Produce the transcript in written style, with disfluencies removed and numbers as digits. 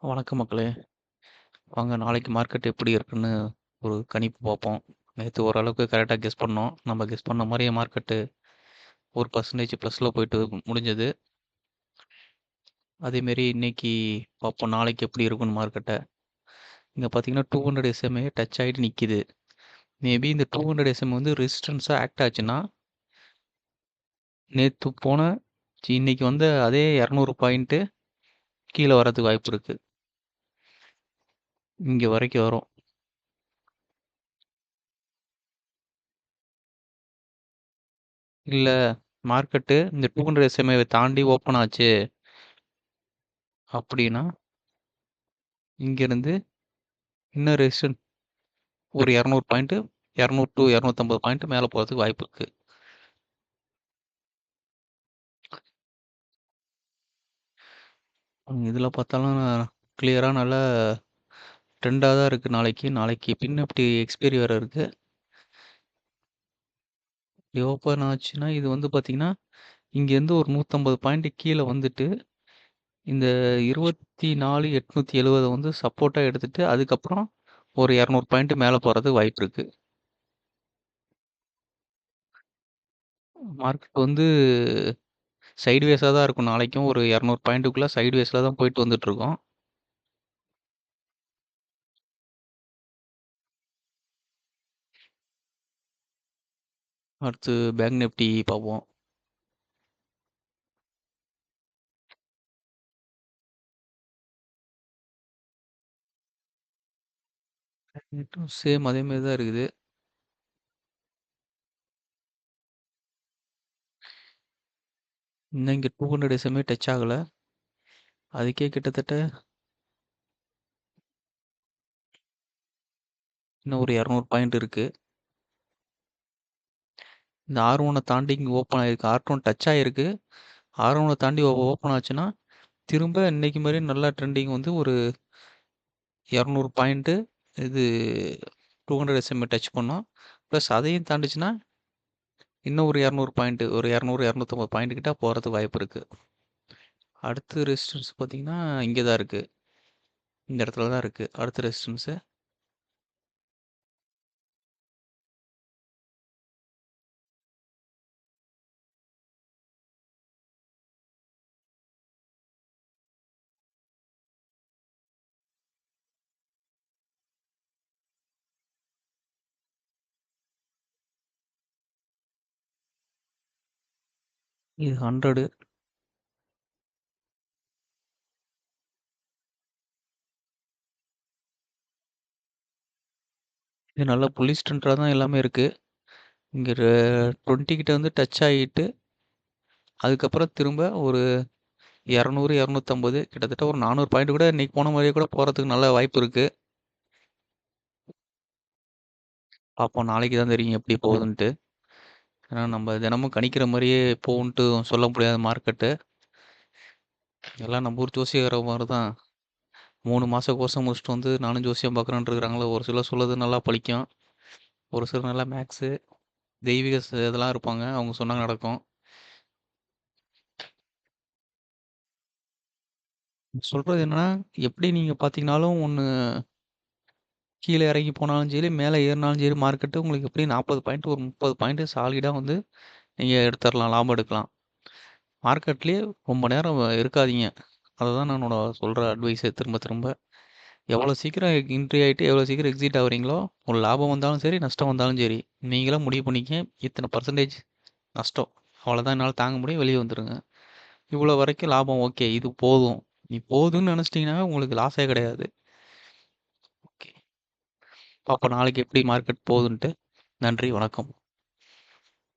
வணக்கம் மக்களே! வாங்க நாளைக்கு மார்க்கெட் எப்படி இருக்குன்னு ஒரு கணிப்பு பார்ப்போம். நேத்து ஓரளவுக்கு கரெக்ட்டா கெஸ் பண்ணோம். நம்ம கெஸ் பண்ண மாரியே மார்க்கெட்டு 1% ப்ளஸ்ல போயிட்டு முடிஞ்சது. அதேமாரி இன்னைக்கு பார்ப்போம் நாளைக்கு எப்படி இருக்குன்னு மார்க்கெட்ட. இங்க பார்த்தீங்கன்னா 200 எஸ்எம்ஏ டச் ஆயிட்டு நிக்கிது. மேபி இந்த 200 எஸ்எம் வந்து ரெசிஸ்டன்ஸா ஆக்ட் ஆச்சுன்னா, நேத்து போன இன்னைக்கு வந்த அதே 200 பாயிண்ட்டு கீழ வரதுக்கு வாய்ப்பு இருக்கு. இங்க வரைக்கும் வரும். இல்ல மார்க்கெட்டு இந்த 200 எஸ்எம்ஏவ தாண்டி ஓப்பன் ஆச்சு அப்படின்னா, இங்கருந்து இன்னும் ஒரு 200 பாயிண்ட் 200 டூ 250 பாயிண்ட் மேல போறதுக்கு வாய்ப்பு இருக்கு. இதுல பார்த்தாலும் கிளியரா நல்ல ட்ரெண்டா தான் இருக்கு நாளைக்கு. நாளைக்கு பின்ன இப்படி எக்ஸ்பைரி வேற இருக்கு. ஓப்பன் ஆச்சுன்னா இது வந்து பார்த்தீங்கன்னா, இங்கேருந்து ஒரு 150 பாயிண்ட் கீழ வந்துட்டு, இந்த 24,870 வந்து சப்போர்ட்டா எடுத்துட்டு, அதுக்கப்புறம் ஒரு 200 பாயிண்ட் மேல போறதுக்கு வாய்ப்பு இருக்கு. மார்க்கெட் வந்து சைட்வேஸா தான் இருக்கும். நாளைக்கும் ஒரு 200 பாயிண்ட்டுக்குள்ள சைட்வேஸ்ல தான் போயிட்டு வந்துட்டுருக்கும். அடுத்து பேங்க் நிஃப்டி பார்ப்போம். சேம் அதே மாரி தான் இருக்குது. இன்னும் இங்க 200 எஸ்எம்ஏ டச் ஆகல. அதுக்கே கிட்டத்தட்ட இன்னும் ஒரு 200 பாயிண்ட் இருக்கு. இந்த R1 தாண்டி இங்க ஓப்பன் ஆயிருக்கு. R2 டச் ஆயிருக்கு. R1 தாண்டி ஓப்பன் ஆச்சுன்னா, திரும்ப இன்னைக்கு மாரி நல்லா ட்ரெண்டிங் வந்து ஒரு 200 பாயிண்ட் இது 200 எஸ்எம்ஏ டச் பண்ணும். ப்ளஸ் அதையும் தாண்டுச்சுன்னா, இன்னும் ஒரு 200 பாயிண்ட் ஒரு 200, 250 பாயிண்ட் கிட்ட போறதுக்கு வாய்ப்பு இருக்கு. அடுத்து ரெசிஸ்டன்ஸ் பார்த்தீங்கன்னா, இங்க தான் இருக்கு. இந்த இடத்துல தான் இருக்கு. அடுத்த ரெசிஸ்டன்ஸு. இது 100. இது நல்ல புல்லிஷ் ட்ரெண்டா தான் எல்லாமே இருக்கு. இங்க 20 கிட்ட வந்து டச் ஆகிட்டு, அதுக்கப்புறம் திரும்ப ஒரு 200, 250 கிட்டத்தட்ட ஒரு 400 பாயிண்ட் கூட இன்னைக்கு போன மாரியே கூட போறதுக்கு நல்ல வாய்ப்பு இருக்கு. பார்ப்போம் நாளைக்கு தான் தெரியும் எப்படி போகுதுன்ட்டு. ஏன்னா நம்ம தினமும் கணிக்கிற மாரியே போகுன்ட்டு சொல்ல முடியாது மார்க்கெட்டு. எல்லாம் நம்ம ஊர் ஜோசியக்கார மாரி தான். 3 மாச கோர்ஸ முடிச்சுட்டு வந்து நானும் ஜோசியம் பார்க்குறேன்ட்டு இருக்கிறாங்களா, ஒரு சிலர் சொல்றது நல்லா பலிக்கும். ஒரு சிலர் நல்லா மேக்ஸு, தெய்வீக இதெல்லாம் இருப்பாங்க. அவங்க சொன்னா நடக்கும். சொல்றது என்னன்னா, எப்படி நீங்க பார்த்தீங்கனாலும் ஒண்ணு கீழ இறங்கி போனாலும் சரி, மேல ஏறினாலும் சரி மார்க்கெட்டு உங்களுக்கு எப்படியும் 40 பாயிண்ட் ஒரு 30 பாயிண்ட் சாலிடா வந்து நீங்க எடுத்துறலாம். லாபம் எடுக்கலாம். மார்க்கெட்லயே ரொம்ப நேரம் இருக்காதீங்க. அததான் நானோட சொல்ற அட்வைஸே திரும்ப திரும்ப. எவ்வளோ சீக்கிரம் என்ட்ரி ஆயிட்டு, எவ்வளோ சீக்கிரம் எக்ஸிட் ஆகுறீங்களோ, ஒரு லாபம் வந்தாலும் சரி, நஷ்டம் வந்தாலும் சரி, நீங்களா முடிவு பண்ணிக்க. இத்தனை பெர்சன்டேஜ் நஷ்டம். அவ்வளோதான் என்னால தாங்க முடியும். வெளிய வந்துருங்க. இவ்வளோ வரைக்கும் லாபம் ஓகே. இது போதும். நீ போதும்ன்னு நெனச்சிட்டீங்கன்னா, உங்களுக்கு லாஸே கிடையாது. ஓகே. பாப்போம் நாளைக்கு எப்படி மார்க்கெட் போகுதுன்ட்டு. நன்றி, வணக்கம்.